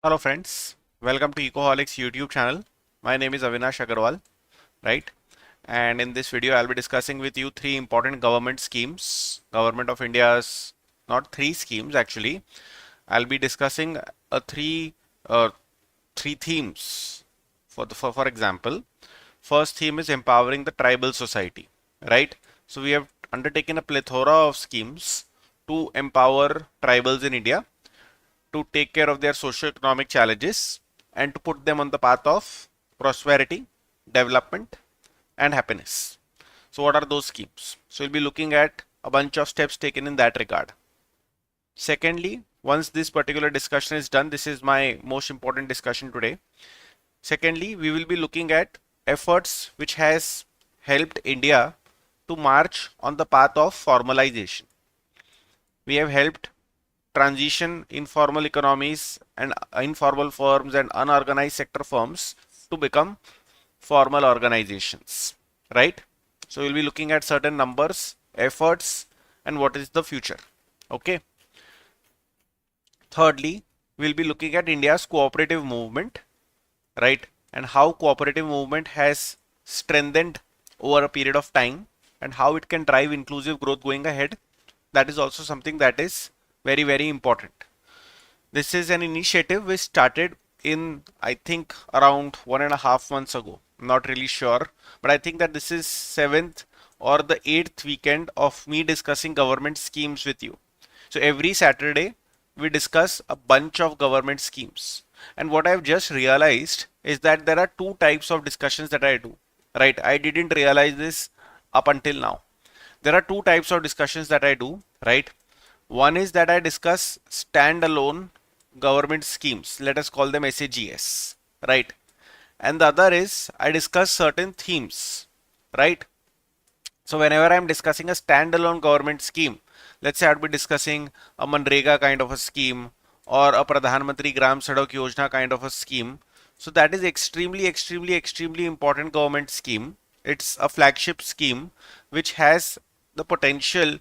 Hello friends, welcome to Ecoholics YouTube channel. My name is Avinash Agarwal, right? And in this video I'll be discussing with you three important government schemes. Government of India's, not three schemes actually. I'll be discussing uh, three themes. For example, first theme is empowering the tribal society, right? So we have undertaken a plethora of schemes to empower tribals in India to take care of their socio-economic challenges and to put them on the path of prosperity, development, and happiness. So, what are those schemes? So, we'll be looking at a bunch of steps taken in that regard. Secondly, once this particular discussion is done, this is my most important discussion today. Secondly, we will be looking at efforts which has helped India to march on the path of formalization. We have helped transition informal economies and informal firms and unorganized sector firms to become formal organizations, right? So we'll be looking at certain numbers, efforts, and what is the future. Okay. Thirdly, we'll be looking at India's cooperative movement, right? And how cooperative movement has strengthened over a period of time and how it can drive inclusive growth going ahead. That is also something that is very important. This is an initiative which started in, I think, around 1.5 months ago. I'm not really sure, but I think that this is 7th or the 8th weekend of me discussing government schemes with you. So every Saturday we discuss a bunch of government schemes. And what I've just realized is that there are two types of discussions that I do, right? I didn't realize this up until now. There are two types of discussions that I do, right? One is that I discuss standalone government schemes. Let us call them SAGS, right? And the other is I discuss certain themes, right? So whenever I'm discussing a standalone government scheme, let's say I'd be discussing a Manrega kind of a scheme or a Pradhan Mantri Gram Sadak Yojana kind of a scheme. So that is extremely important government scheme. It's a flagship scheme which has the potential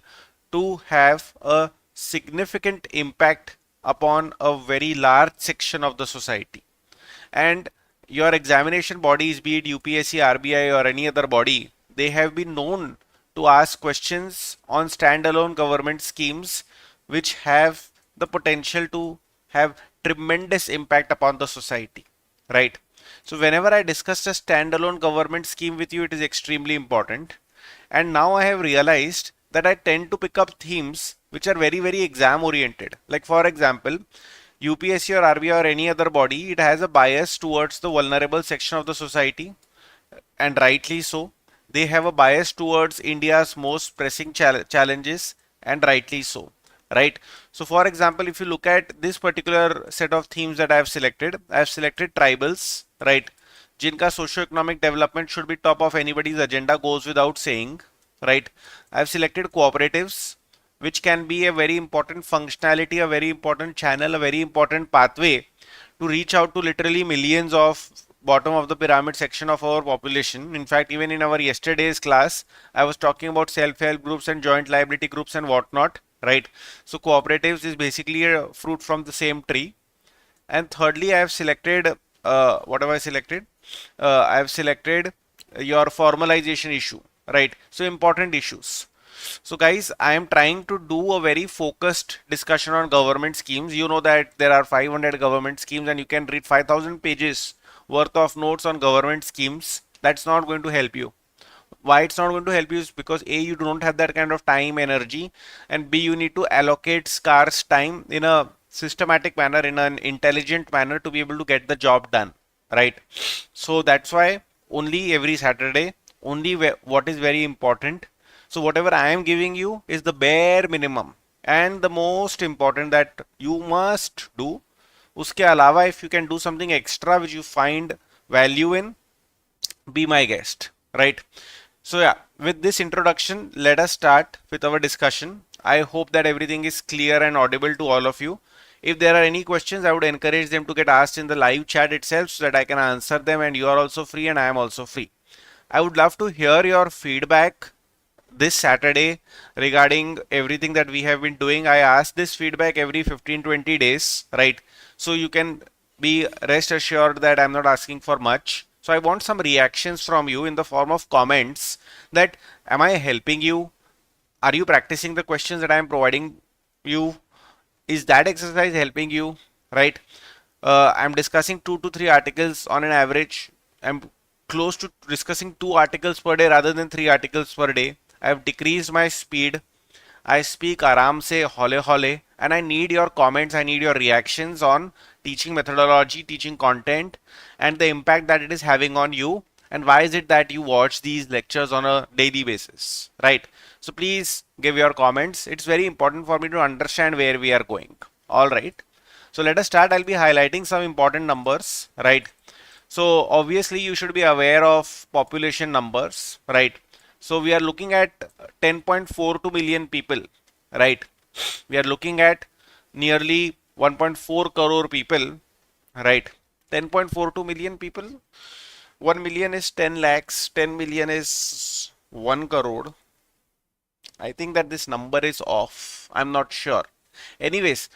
to have a significant impact upon a very large section of the society. And your examination bodies, be it UPSC, RBI, or any other body, they have been known to ask questions on standalone government schemes which have the potential to have tremendous impact upon the society, right? So whenever I discuss a standalone government scheme with you, it is extremely important. And now I have realized that I tend to pick up themes which are very exam oriented. Like for example, UPSC or RBI or any other body, it has a bias towards the vulnerable section of the society, and rightly so. They have a bias towards India's most pressing challenges, and rightly so, right? So for example, if you look at this particular set of themes that I have selected tribals, right? Jinka socio-economic development should be top of anybody's agenda, goes without saying, right? I've selected cooperatives, which can be a very important functionality, a very important channel, a very important pathway to reach out to literally millions of bottom of the pyramid section of our population. In fact, even in our yesterday's class, I was talking about self-help groups and joint liability groups and whatnot, right? So cooperatives is basically a fruit from the same tree. And thirdly, I have selected, what have I selected? I have selected your formalization issue, right? So important issues. So guys, I am trying to do a very focused discussion on government schemes. You know that there are 500 government schemes and you can read 5,000 pages worth of notes on government schemes. That's not going to help you. Why it's not going to help you is because A, you don't have that kind of time, energy, and B, you need to allocate scarce time in a systematic manner, in an intelligent manner to be able to get the job done, right? So that's why only every Saturday, only what is very important. So whatever I am giving you is the bare minimum and the most important that you must do. Uske alawa, if you can do something extra which you find value in, be my guest, right? So yeah, with this introduction, let us start with our discussion. I hope that everything is clear and audible to all of you. If there are any questions, I would encourage them to get asked in the live chat itself so that I can answer them, and you are also free and I am also free. I would love to hear your feedback this Saturday regarding everything that we have been doing. I ask this feedback every 15-20 days, right? So you can be rest assured that I'm not asking for much. So I want some reactions from you in the form of comments that am I helping you? Are you practicing the questions that I am providing you? Is that exercise helping you? Right? I'm discussing 2 to 3 articles on an average. I'm close to discussing 2 articles per day rather than 3 articles per day. I've decreased my speed. I speak aram se hole hole, and I need your comments, I need your reactions on teaching methodology, teaching content, and the impact that it is having on you, and why is it that you watch these lectures on a daily basis, right? So please give your comments. It's very important for me to understand where we are going. All right. So let us start. I'll be highlighting some important numbers, right? So obviously you should be aware of population numbers, right? So we are looking at 10.42 million people, right? We are looking at nearly 1.4 crore people, right? 10.42 million people. 1 million is 10 lakhs, 10 million is 1 crore. I think that this number is off. I'm not sure. Anyways,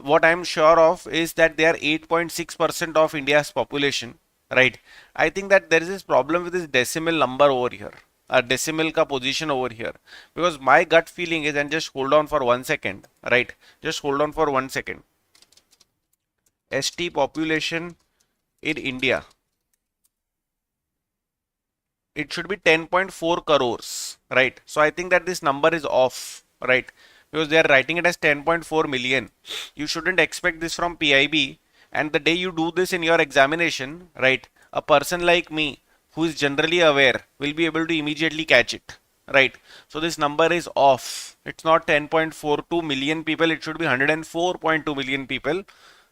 what I'm sure of is that they are 8.6% of India's population, right? I think that there is this problem with this decimal number over here, a decimal ka position over here, because my gut feeling is, and just hold on for 1 second, right? Just hold on for 1 second. ST population in India, it should be 10.4 crores, right? So I think that this number is off, right? Because they are writing it as 10.4 million. You shouldn't expect this from PIB. And the day you do this in your examination, right, a person like me who is generally aware will be able to immediately catch it, right? So this number is off. It's not 10.42 million people. It should be 104.2 million people,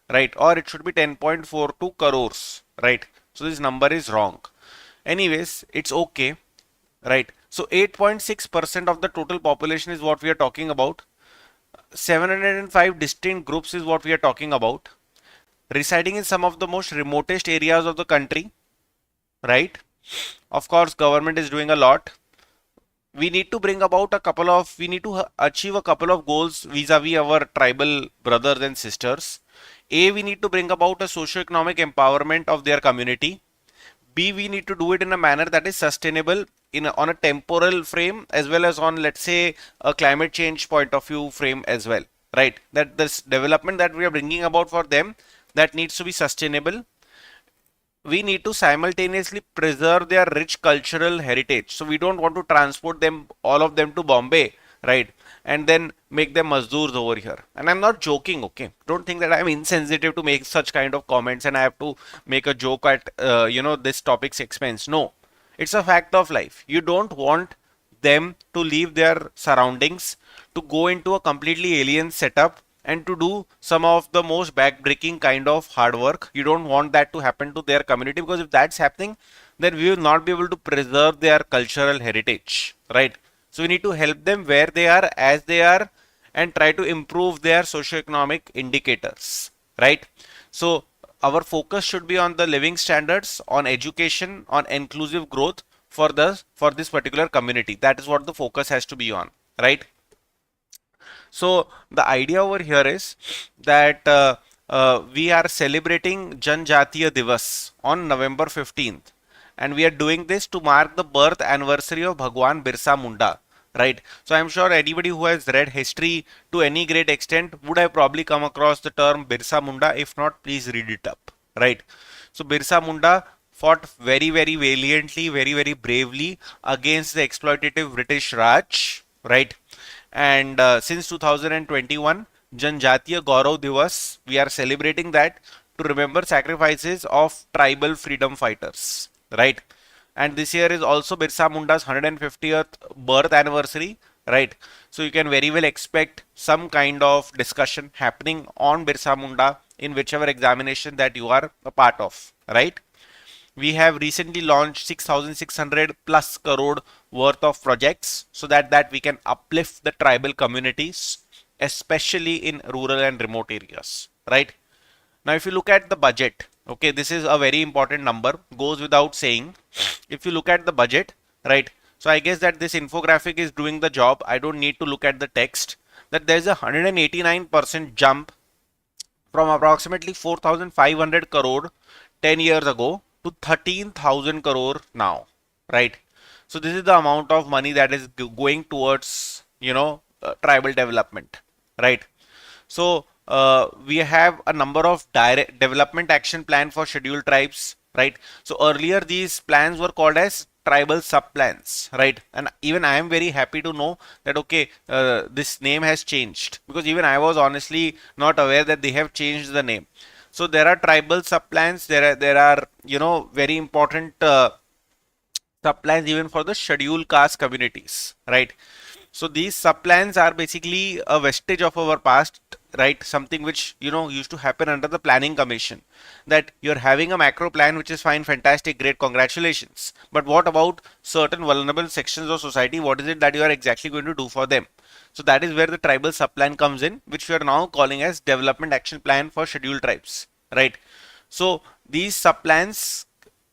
right? Or it should be 10.42 crores, right? So this number is wrong. Anyways, it's okay, right? So 8.6% of the total population is what we are talking about. 705 distinct groups is what we are talking about, residing in some of the most remotest areas of the country, right? Of course, government is doing a lot. We need to bring about we need to achieve a couple of goals vis-a-vis our tribal brothers and sisters. A, we need to bring about a socio-economic empowerment of their community. B, we need to do it in a manner that is sustainable on a temporal frame as well as on, let's say, a climate change point of view frame as well, right? That this development that we are bringing about for them, that needs to be sustainable. We need to simultaneously preserve their rich cultural heritage. So we don't want to transport them, all of them, to Bombay, right? And then make them mazdoors over here. And I'm not joking, okay? Don't think that I'm insensitive to make such kind of comments and I have to make a joke at, this topic's expense. No, it's a fact of life. You don't want them to leave their surroundings, to go into a completely alien setup and to do some of the most backbreaking kind of hard work. You don't want that to happen to their community, because if that's happening, then we will not be able to preserve their cultural heritage, right? So we need to help them where they are, as they are, and try to improve their socioeconomic indicators, right? So our focus should be on the living standards, on education, on inclusive growth for this particular community. That is what the focus has to be on, right? So the idea over here is that we are celebrating Janjatiya Divas on November 15th, and we are doing this to mark the birth anniversary of Bhagwan Birsa Munda, right? So I'm sure anybody who has read history to any great extent would have probably come across the term Birsa Munda. If not, please read it up, right? So Birsa Munda fought very, very valiantly, very, very bravely against the exploitative British Raj, right? And since 2021, Janjatiya Gaurav Divas, we are celebrating that to remember sacrifices of tribal freedom fighters, right? And this year is also Birsa Munda's 150th birth anniversary, right? So you can very well expect some kind of discussion happening on Birsa Munda in whichever examination that you are a part of, right? We have recently launched 6,600 plus crore worth of projects so that we can uplift the tribal communities, especially in rural and remote areas, right? Now, if you look at the budget, okay, this is a very important number, goes without saying. If you look at the budget, right? So I guess that this infographic is doing the job. I don't need to look at the text. That there's a 189% jump from approximately 4,500 crore 10 years ago to 13,000 crore now, right? So this is the amount of money that is going towards, tribal development, right? So we have a number of direct development action plan for scheduled tribes, right? So earlier these plans were called as tribal sub plans, right? And even I am very happy to know that okay, this name has changed, because even I was honestly not aware that they have changed the name. So there are tribal sub plans. There are very important subplans even for the scheduled caste communities, right? So these subplans are basically a vestige of our past, right? Something which used to happen under the planning commission. That you're having a macro plan, which is fine, fantastic, great, congratulations. But what about certain vulnerable sections of society? What is it that you are exactly going to do for them? So that is where the tribal subplan comes in, which we are now calling as development action plan for scheduled tribes, right? So these subplans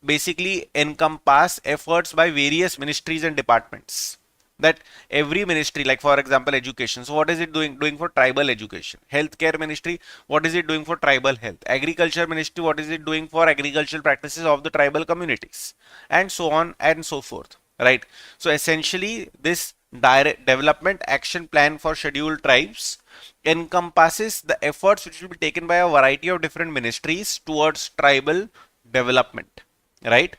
basically encompass efforts by various ministries and departments. That every ministry, like for example education, so what is it doing for tribal education? Healthcare ministry, what is it doing for tribal health? Agriculture ministry, what is it doing for agricultural practices of the tribal communities? And so on and so forth, right? So essentially this direct development action plan for scheduled tribes encompasses the efforts which will be taken by a variety of different ministries towards tribal development, right?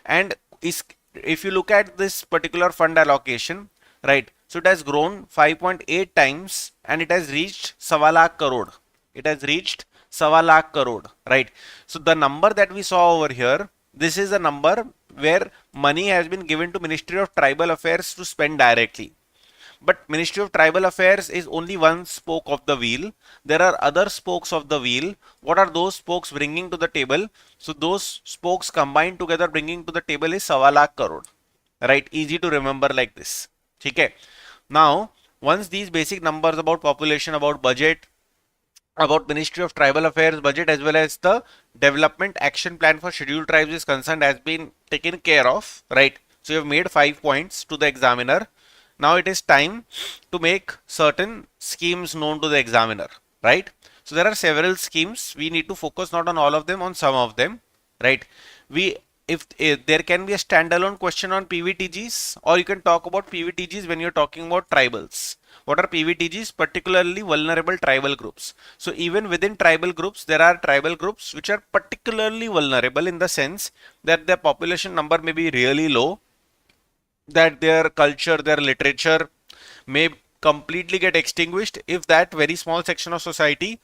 And is if you look at this particular fund allocation, right, so it has grown 5.8 times and it has reached sawa lakh crore. It has reached sawa lakh crore, right? So the number that we saw over here, this is a number where money has been given to Ministry of Tribal Affairs to spend directly. But Ministry of Tribal Affairs is only one spoke of the wheel. There are other spokes of the wheel. What are those spokes bringing to the table? So those spokes combined together bringing to the table is sawa lakh crore. Right? Easy to remember like this. Okay. Now, once these basic numbers about population, about budget, about Ministry of Tribal Affairs budget, as well as the development action plan for scheduled tribes is concerned, has been taken care of, right? So you have made 5 points to the examiner. Now it is time to make certain schemes known to the examiner, right? So there are several schemes. We need to focus not on all of them, on some of them, right? If there can be a standalone question on PVTGs, or you can talk about PVTGs when you're talking about tribals. What are PVTGs? Particularly vulnerable tribal groups. So even within tribal groups, there are tribal groups which are particularly vulnerable in the sense that their population number may be really low, that their culture, their literature may completely get extinguished if that very small section of society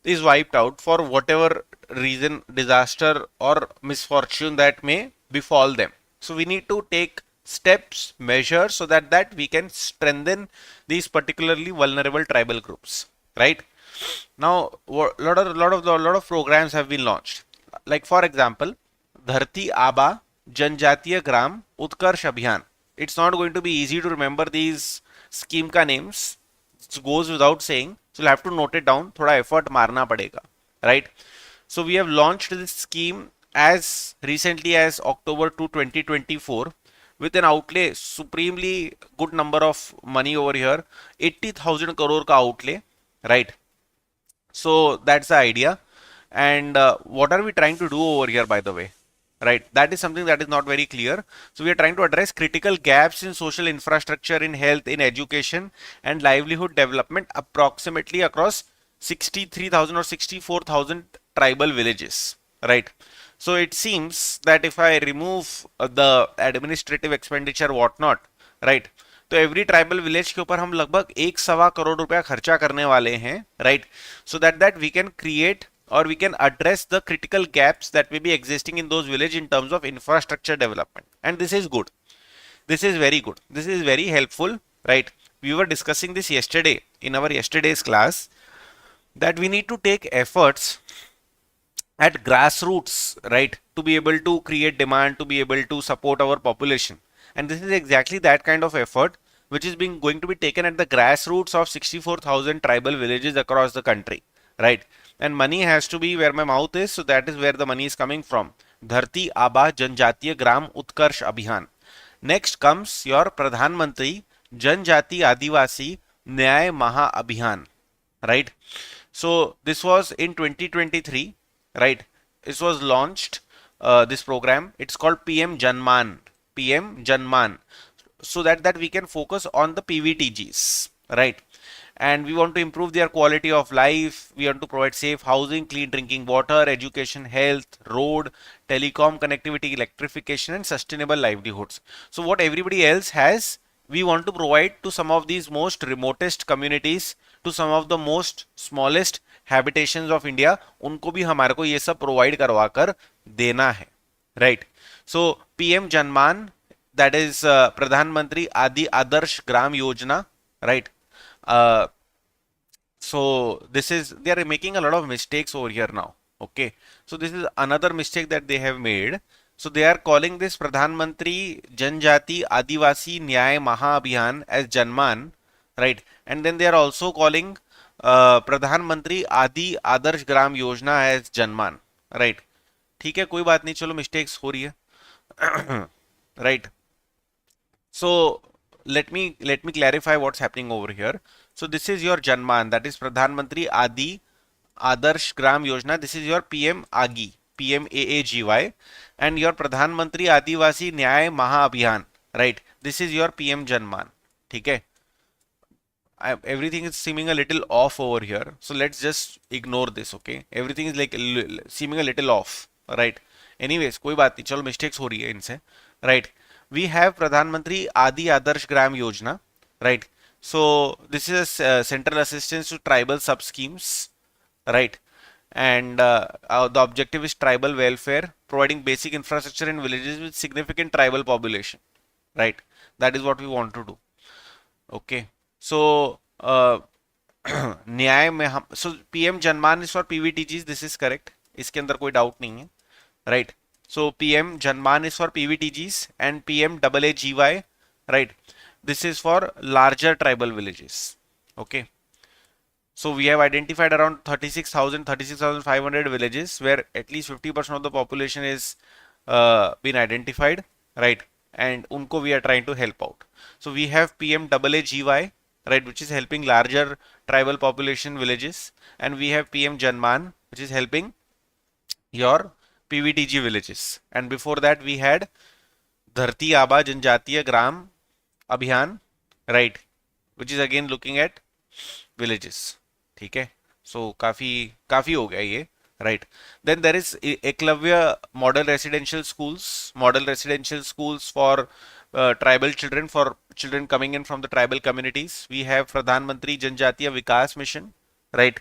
is wiped out for whatever reason, disaster or misfortune that may befall them. So we need to take steps, measures, so that we can strengthen these particularly vulnerable tribal groups, right? Now lot of programs have been launched, like for example Dharti Aba Janjatiya Gram Utkarsh Abhiyan. It's not going to be easy to remember these scheme ka names. It goes without saying. So you'll have to note it down. Thoda effort marna padega, right? So we have launched this scheme as recently as October 2, 2024 with an outlay supremely good number of money over here, 80,000 crore ka outlay, right? So that's the idea. And what are we trying to do over here, by the way? Right, that is something that is not very clear. So we are trying to address critical gaps in social infrastructure, in health, in education and livelihood development approximately across 63,000 or 64,000 tribal villages, right? So it seems that if I remove the administrative expenditure whatnot, right, तो every tribal village के ऊपर हम लगभग 1.25 करोड़ रुपया खर्चा करने वाले हैं, right? So that we can create or we can address the critical gaps that may be existing in those villages in terms of infrastructure development. And this is good. This is very good. This is very helpful, right? We were discussing this yesterday in our yesterday's class, that we need to take efforts at grassroots, right, to be able to create demand, to be able to support our population. And this is exactly that kind of effort which is going to be taken at the grassroots of 64,000 tribal villages across the country, right? And money has to be where my mouth is, so that is where the money is coming from. Dharti Aba Janjatiya Gram Utkarsh Abhiyan. Next comes your Pradhan Mantri Janjati Adivasi Nyay Maha Abhiyan, right? So this was in 2023, right? This was launched, this program. It's called PM Janman. PM Janman. So that we can focus on the PVTGs, right? And we want to improve their quality of life. We want to provide safe housing, clean drinking water, education, health, road, telecom connectivity, electrification, and sustainable livelihoods. So what everybody else has, we want to provide to some of these most remotest communities, to some of the most smallest habitations of India. उनको भी हमारे को ये सब provide करवा कर देना है, right? So PM Janman, that is Pradhan Mantri Adi Adarsh Gram Yojana, right? uh, so this is, they are making a lot of mistakes over here now. Okay, so this is another mistake that they have made. So they are calling this Pradhan Mantri Janjati Adivasi Nyay Mahabhiyan as Janman, right? And then they are also calling Pradhan Mantri Adi Adarsh Gram Yojana as Janman, right? ठीक है, कोई बात नहीं, चलो mistakes हो रही है, right? So let me clarify what's happening over here. So this is your Janman, that is Pradhan Mantri Adi Adarsh Gram Yojana. This is your PM AGI, PMAAGY, and your Pradhan Mantri Adivasi Nyay Mahabhiyan, right? This is your PM Janman. ठीक है, everything is seeming a little off over here, so let's just ignore this. Okay, everything is like seeming a little off, right? Anyways, कोई बात नहीं, चलो mistakes हो रही है इनसे, right? We have Pradhan Mantri Adi Adarsh Gram Yojana, right? So this is central assistance to tribal sub schemes, right? And the objective is tribal welfare, providing basic infrastructure in villages with significant tribal population, right? That is what we want to do. Okay, so न्याय में हम, so PM Janman is for PVTGs, this is correct, इसके अंदर कोई doubt नहीं है, right? So PM Janman is for PVTGs and PM AAGY, right? This is for larger tribal villages. Okay, so we have identified around 36,500 villages where at least 50% of the population is been identified, right? And unko we are trying to help out. So we have PM AAGY, right, which is helping larger tribal population villages, and we have PM Janman, which is helping your PVTG villages. And before that we had Dharti Aba Janjatiya Gram Abhiyan, right, which is again looking at villages. ठीक है, so काफी हो गया ये, right? Then there is Eklavya model residential schools for tribal children, for children coming in from the tribal communities. We have Pradhan Mantri Janjatiya Vikas Mission, right?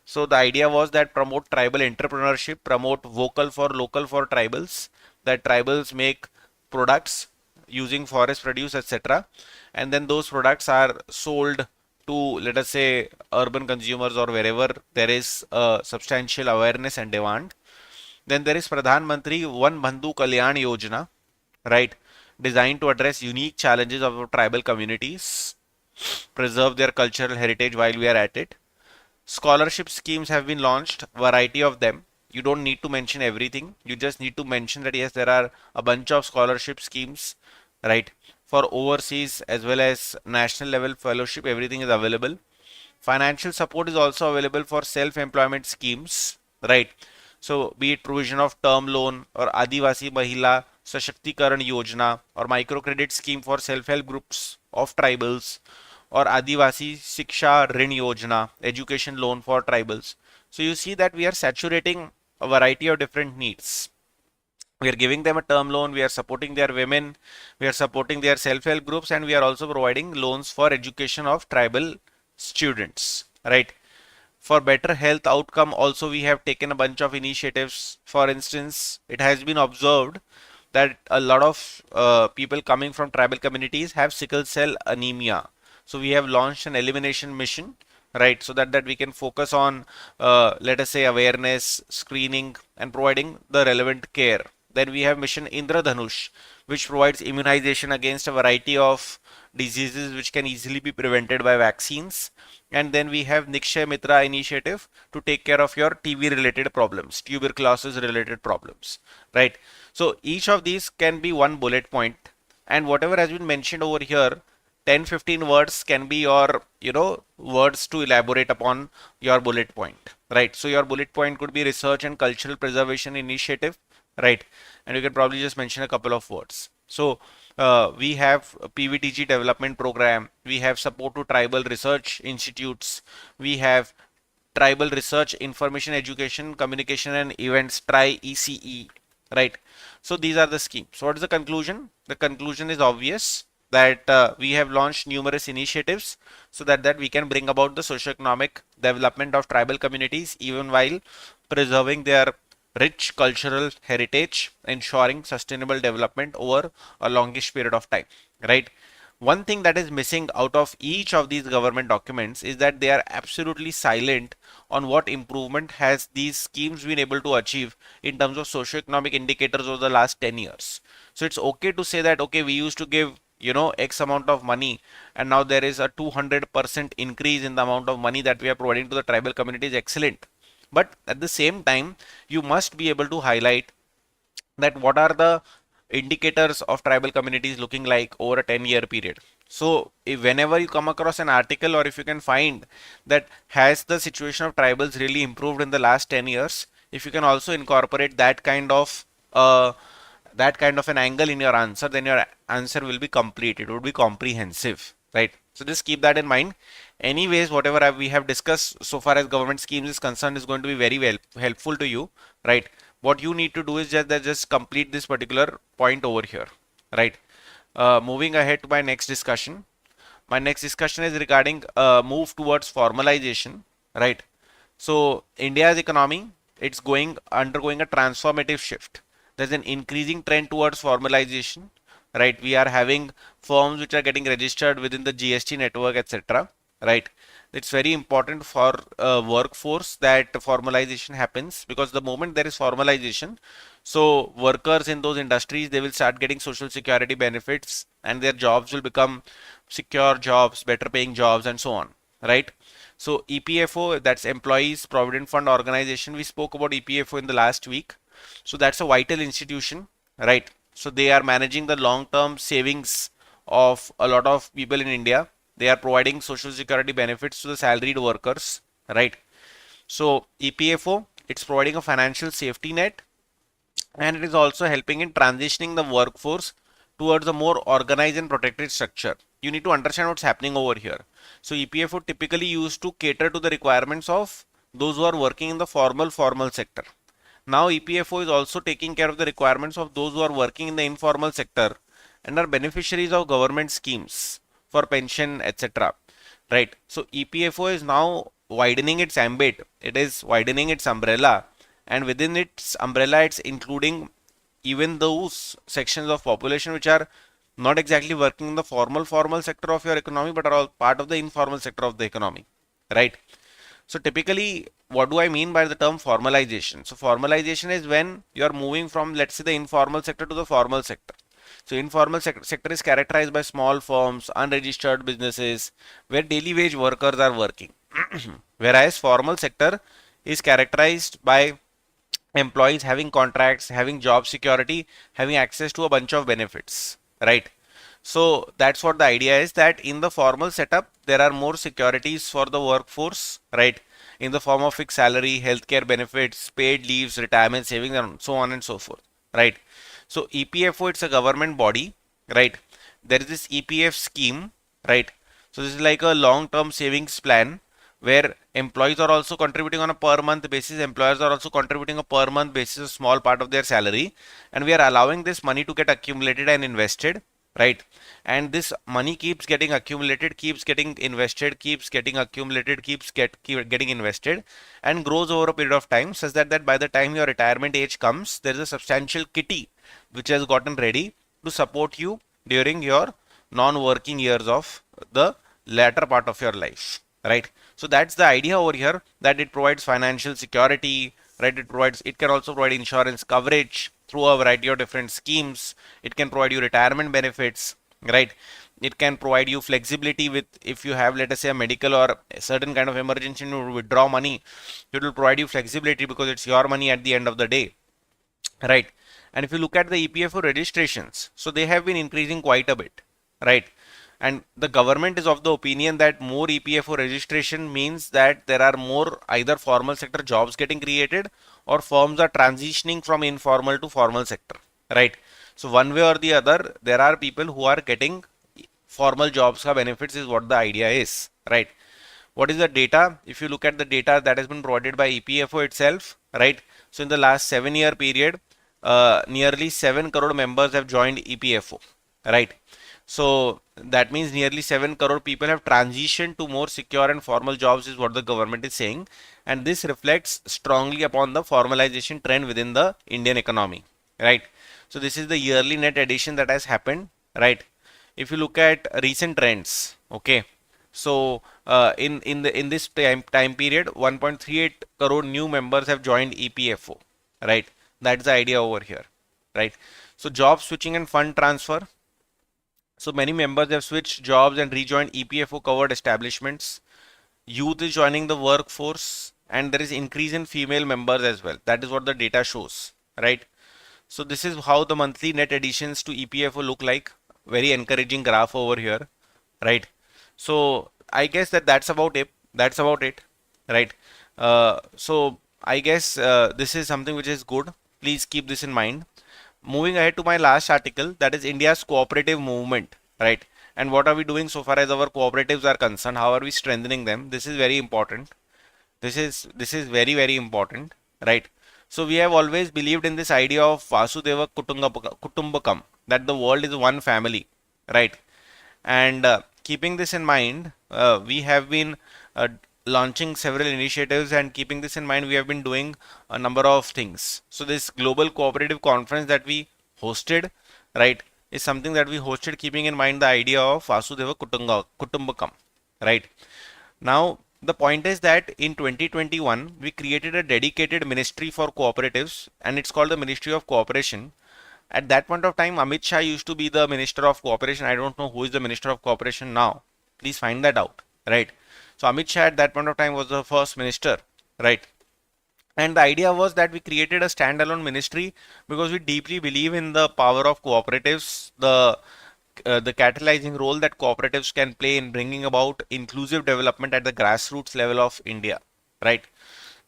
So the idea was that promote tribal entrepreneurship, promote vocal for local for tribals, that tribals make products using forest produce, etc. And then those products are sold to, let us say, urban consumers or wherever there is a substantial awareness and demand. Then there is Pradhan Mantri Van Bandhu Kalyan Yojana, right, designed to address unique challenges of our tribal communities, preserve their cultural heritage while we are at it. Scholarship schemes have been launched, variety of them. You don't need to mention everything. You just need to mention that yes, there are a bunch of scholarship schemes, right? For overseas as well as national level fellowship, everything is available. Financial support is also available for self-employment schemes, right? So be it provision of term loan or Adivasi Mahila Sashактикаран Yojana or microcredit scheme for self-help groups of tribals, or Adivasi Shiksha Rin Yojana, education loan for tribals. So you see that we are saturating a variety of different needs. We are giving them a term loan, we are supporting their women, we are supporting their self-help groups, and we are also providing loans for education of tribal students, right? For better health outcome also we have taken a bunch of initiatives. For instance, it has been observed that a lot of people coming from tribal communities have sickle cell anemia. So we have launched an elimination mission, right? So that we can focus on, let us say, awareness, screening, and providing the relevant care. Then we have mission Indradhanush, which provides immunization against a variety of diseases which can easily be prevented by vaccines. And then we have Nikshay Mitra initiative to take care of your TB related problems, tuberculosis related problems, right? So each of these can be one bullet point, and whatever has been mentioned over here 10-15 words can be your, words to elaborate upon your bullet point, right? So your bullet point could be research and cultural preservation initiative, right? And you can probably just mention a couple of words. So we have a PVTG development program, we have support to tribal research institutes, we have tribal research, information, education, communication and events, TRI ECE, right? So these are the schemes. What is the conclusion? The conclusion is obvious that we have launched numerous initiatives so that we can bring about the socio-economic development of tribal communities even while preserving their rich cultural heritage, ensuring sustainable development over a longish period of time, right? One thing that is missing out of each of these government documents is that they are absolutely silent on what improvement has these schemes been able to achieve in terms of socio-economic indicators over the last 10 years. So it's okay to say that, okay, we used to give, X amount of money, and now there is a 200% increase in the amount of money that we are providing to the tribal communities. Excellent. But at the same time, you must be able to highlight that what are the indicators of tribal communities looking like over a 10-year period. So if whenever you come across an article, or if you can find that has the situation of tribals really improved in the last 10 years, if you can also incorporate uh, that kind of an angle in your answer, then your answer will be complete. It would be comprehensive, right? So just keep that in mind. Anyways, whatever we have discussed so far as government schemes is concerned is going to be very well helpful to you, right? What you need to do is just complete this particular point over here, right? Moving ahead to my next discussion. My next discussion is regarding move towards formalization, right? So India's economy, it's undergoing a transformative shift. There's an increasing trend towards formalization, right? We are having firms which are getting registered within the GST network, etc., right? It's very important for workforce that formalization happens, because the moment there is formalization, so workers in those industries, they will start getting social security benefits, and their jobs will become secure jobs, better paying jobs, and so on, right? So EPFO, that's Employees Provident Fund Organization. We spoke about EPFO in the last week. So that's a vital institution, right? So they are managing the long-term savings of a lot of people in India. They are providing social security benefits to the salaried workers, right? So EPFO, it's providing a financial safety net, and it is also helping in transitioning the workforce towards a more organized and protected structure. You need to understand what's happening over here. So EPFO typically used to cater to the requirements of those who are working in the formal sector. Now EPFO is also taking care of the requirements of those who are working in the informal sector and are beneficiaries of government schemes for pension, etc. Right. So EPFO is now widening its ambit. It is widening its umbrella, and within its umbrella, it's including even those sections of population which are not exactly working in the formal sector of your economy, but are all part of the informal sector of the economy. Right. So typically, what do I mean by the term formalization? So formalization is when you are moving from, let's say, the informal sector to the formal sector. So informal sector is characterized by small firms, unregistered businesses, where daily wage workers are working. Whereas formal sector is characterized by employees having contracts, having job security, having access to a bunch of benefits, right? So that's what the idea is, that in the formal setup, there are more securities for the workforce, right? In the form of fixed salary, healthcare benefits, paid leaves, retirement savings, and so on and so forth, right? So EPFO, it's a government body, right? There is this EPF scheme, right? So this is like a long-term savings plan where employees are also contributing on a per month basis, employers are also contributing a per month basis, a small part of their salary, and we are allowing this money to get accumulated and invested, right? And this money keeps getting accumulated, keeps getting invested, keeps getting accumulated, keep getting invested, and grows over a period of time, such that by the time your retirement age comes, there is a substantial kitty which has gotten ready to support you during your non-working years of the latter part of your life, right? So that's the idea over here, that it provides financial security, right? It can also provide insurance coverage through a variety of different schemes. It can provide you retirement benefits, right? It can provide you flexibility with, if you have, let us say, a medical or a certain kind of emergency, to withdraw money, it will provide you flexibility because it's your money at the end of the day, right? And if you look at the EPFO registrations, so they have been increasing quite a bit, right? And the government is of the opinion that more EPFO registration means that there are more either formal sector jobs getting created or firms are transitioning from informal to formal sector, right? So one way or the other, there are people who are getting formal jobs ka benefits is what the idea is, right? What is the data? If you look at the data that has been provided by EPFO itself, right? So in the last 7-year period, nearly 7 crore members have joined EPFO, right? So that means nearly 7 crore people have transitioned to more secure and formal jobs is what the government is saying. And this reflects strongly upon the formalization trend within the Indian economy, right? So this is the yearly net addition that has happened, right? If you look at recent trends, okay, so in this time period, 1.38 crore new members have joined EPFO, right? That's the idea over here, right? So job switching and fund transfer. So many members have switched jobs and rejoined EPFO covered establishments. Youth is joining the workforce, and there is increase in female members as well. That is what the data shows, right? So this is how the monthly net additions to EPFO look like. Very encouraging graph over here, right? So I guess that's about it. That's about it, right? So I guess this is something which is good. Please keep this in mind. Moving ahead to my last article, that is India's cooperative movement, right? And what are we doing so far as our cooperatives are concerned? How are we strengthening them? This is very important. This is very important, right? So we have always believed in this idea of Vasudeva Kutumbakam, that the world is one family, right? And keeping this in mind, we have been launching several initiatives, and keeping this in mind, we have been doing a number of things. So this global cooperative conference that we hosted, right, is something that we hosted keeping in mind the idea of Vasudeva Kutumbakam, right? Now, the point is that in 2021, we created a dedicated ministry for cooperatives, and it's called the Ministry of Cooperation. At that point of time, Amit Shah used to be the Minister of Cooperation. I don't know who is the Minister of Cooperation now. Please find that out, right? So Amit Shah at that point of time was the first minister, right? And the idea was that we created a standalone ministry because we deeply believe in the power of cooperatives, the catalyzing role that cooperatives can play in bringing about inclusive development at the grassroots level of India, right?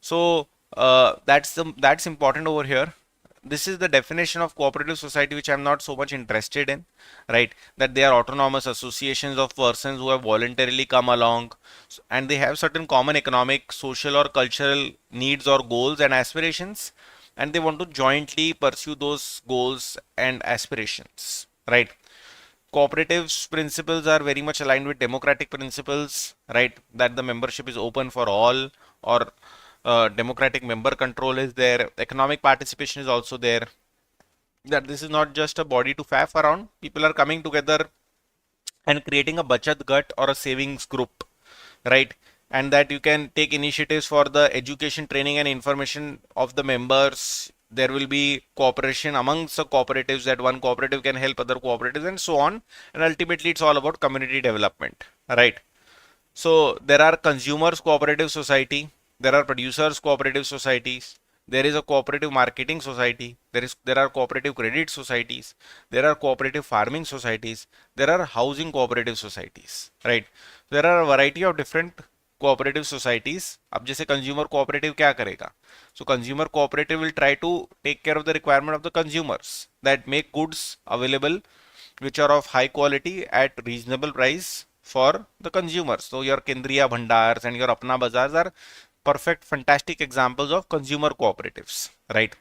So that's important over here. This is the definition of cooperative society, which I'm not so much interested in, right? That they are autonomous associations of persons who have voluntarily come along, and they have certain common economic, social, or cultural needs or goals and aspirations, and they want to jointly pursue those goals and aspirations, right? Cooperatives principles are very much aligned with democratic principles, right? That the membership is open for all, or democratic member control is there, economic participation is also there, that this is not just a body to faff around, people are coming together and creating a bachat gut or a savings group, right? And that you can take initiatives for the education, training, and information of the members. There will be cooperation amongst the cooperatives, that one cooperative can help other cooperatives and so on, and ultimately it's all about community development, right? So there are consumers cooperative society, there are producers cooperative societies, there is a cooperative marketing society, there are cooperative credit societies, there are cooperative farming societies, there are housing cooperative societies, right? There are a variety of different cooperative societies. अब जैसे consumer cooperative क्या करेगा? So consumer cooperative will try to take care of the requirement of the consumers, that make goods available which are of high quality at reasonable price for the consumers. So your Kendriya Bhandars and your Apna Bazaars are perfect, fantastic examples of consumer cooperatives, right?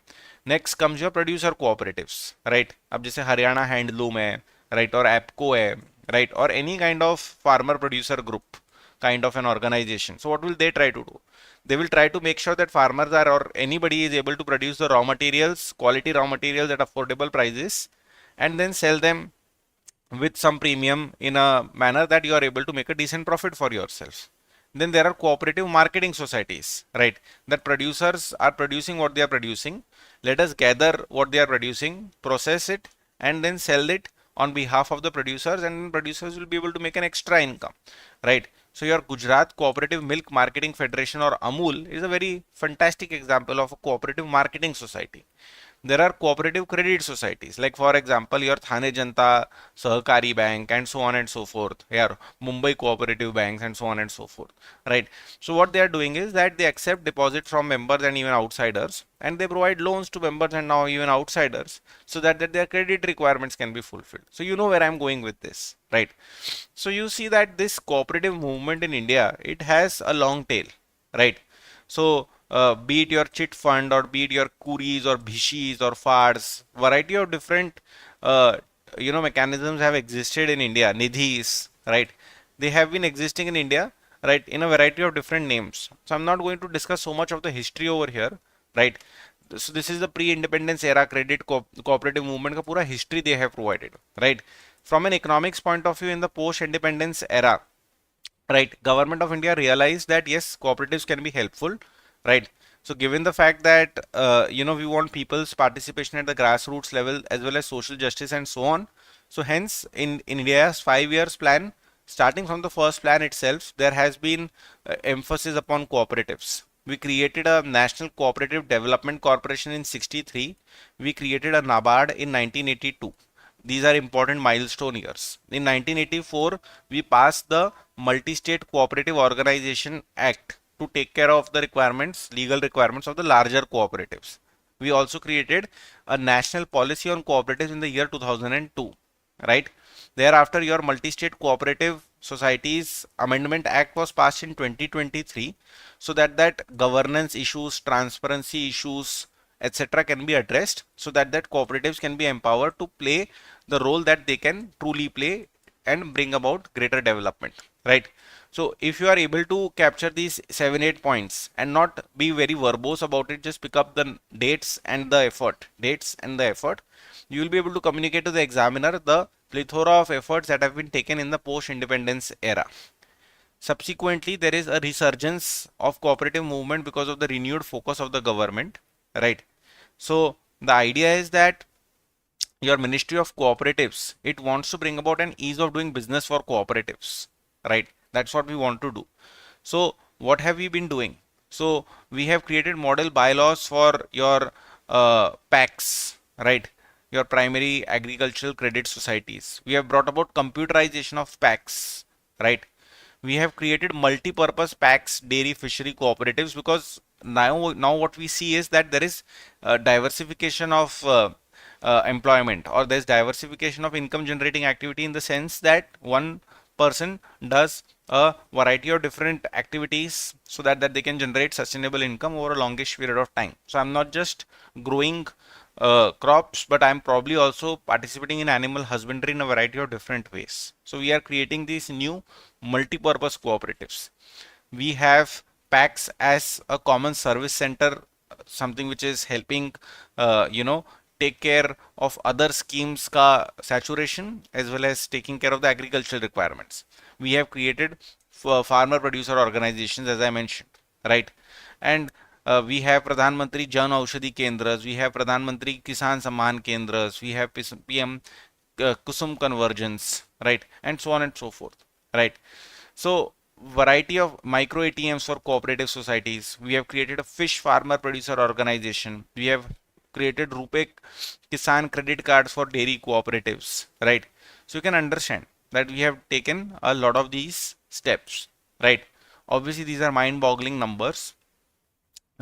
Next comes your producer cooperatives, right? अब जैसे Haryana handloom है, right, और एपको है, right, or any kind of farmer producer group kind of an organization. So what will they try to do? They will try to make sure that farmers are, or anybody is able to produce the raw materials, quality raw materials at affordable prices, and then sell them with some premium in a manner that you are able to make a decent profit for yourself. Then there are cooperative marketing societies, right? That producers are producing what they are producing. Let us gather what they are producing, process it, and then sell it on behalf of the producers, and producers will be able to make an extra income, right? So your Gujarat Cooperative Milk Marketing Federation, or AMUL, is a very fantastic example of a cooperative marketing society. there are cooperative credit societies, like for example your Thane Janta Sahakari Bank and so on and so forth, yeah, Mumbai Cooperative Banks and so on and so forth, right? So what they are doing is that they accept deposits from members and even outsiders, and they provide loans to members and now even outsiders, so that their credit requirements can be fulfilled. So you know where I'm going with this, right? So you see that this cooperative movement in India, it has a long tail, right? So be it your chit fund or be it your kuris or bhishis or FARs, variety of different uh, mechanisms have existed in India. Nidhis, right? They have been existing in India, right, in a variety of different names. So I'm not going to discuss so much of the history over here, right? So this is the pre-independence era credit cooperative movement का पूरा history they have provided, right? From an economics point of view, in the post-independence era, right, government of India realized that yes, cooperatives can be helpful, right? So given the fact that we want people's participation at the grassroots level as well as social justice and so on, so hence in India's 5 years plan, starting from the first plan itself, there has been emphasis upon cooperatives. We created a National Cooperative Development Corporation in 63. We created a NABARD in 1982. These are important milestone years. In 1984, we passed the Multi-State Cooperative Organization Act to take care of the requirements, legal requirements of the larger cooperatives. We also created a national policy on cooperatives in the year 2002, right? Thereafter, your Multi-State Cooperative Societies Amendment Act was passed in 2023, so that governance issues, transparency issues, etc. can be addressed, so that cooperatives can be empowered to play the role that they can truly play and bring about greater development, right? So if you are able to capture these 7 8 points and not be very verbose about it, just pick up the dates and the effort, you will be able to communicate to the examiner the plethora of efforts that have been taken in the post independence era. Subsequently, there is a resurgence of cooperative movement because of the renewed focus of the government, right? So the idea is that your Ministry of Cooperatives, it wants to bring about an ease of doing business for cooperatives, right? That's what we want to do. So what have we been doing? So we have created model bylaws for your PACs, right? Your primary agricultural credit societies. We have brought about computerization of PACs, right? We have created multi-purpose PACs, dairy fishery cooperatives, because now what we see is that there is diversification of employment, or there's diversification of income generating activity, in the sense that one person does a variety of different activities so that they can generate sustainable income over a longish period of time. So I'm not just growing crops, but I'm probably also participating in animal husbandry in a variety of different ways. So we are creating these new multi-purpose cooperatives. We have PACs as a common service center, something which is helping take care of other schemes ka saturation as well as taking care of the agricultural requirements. We have created farmer producer organizations, as I mentioned, right? And we have Pradhan Mantri Jan Aushadhi Kendras, we have Pradhan Mantri Kisan Samman Kendras, we have PM Kusum Convergence, right? And so on and so forth, right? So variety of micro ATMs for cooperative societies. We have created a fish farmer producer organization. We have created Rupee Kisan credit cards for dairy cooperatives, right? So you can understand that we have taken a lot of these steps, right? Obviously, these are mind-boggling numbers,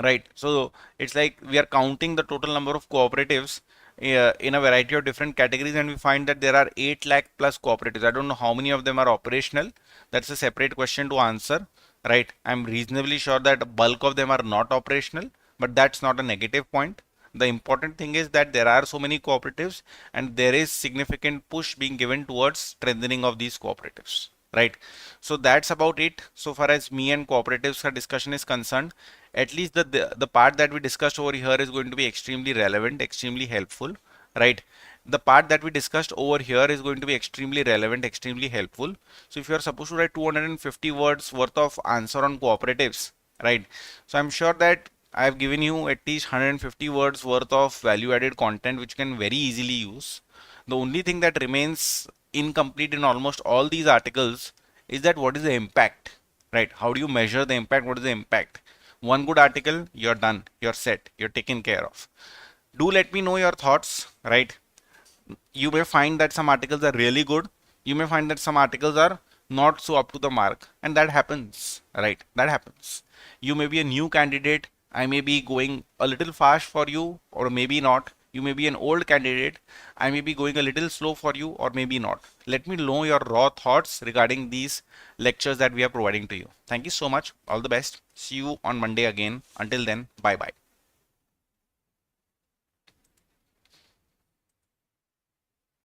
right? So it's like we are counting the total number of cooperatives in a variety of different categories, and we find that there are 8 lakh plus cooperatives. I don't know how many of them are operational. That's a separate question to answer, right? I'm reasonably sure that a bulk of them are not operational, but that's not a negative point. The important thing is that there are so many cooperatives and there is significant push being given towards strengthening of these cooperatives, right? So that's about it so far as me and cooperatives discussion is concerned. At least the part that we discussed over here is going to be extremely relevant, extremely helpful, right? The part that we discussed over here is going to be extremely relevant, extremely helpful. So if you are supposed to write 250 words worth of answer on cooperatives, right? So I'm sure that I've given you at least 150 words worth of value added content which you can very easily use. The only thing that remains incomplete in almost all these articles is that what is the impact, right? How do you measure the impact? What is the impact? One good article, you're done, you're set, you're taken care of. Do let me know your thoughts, right? You may find that some articles are really good. You may find that some articles are not so up to the mark, and that happens, right? That happens. You may be a new candidate. I may be going a little fast for you, or maybe not. You may be an old candidate. I may be going a little slow for you, or maybe not. Let me know your raw thoughts regarding these lectures that we are providing to you. Thank you so much. All the best. See you on Monday again. Until then, bye bye.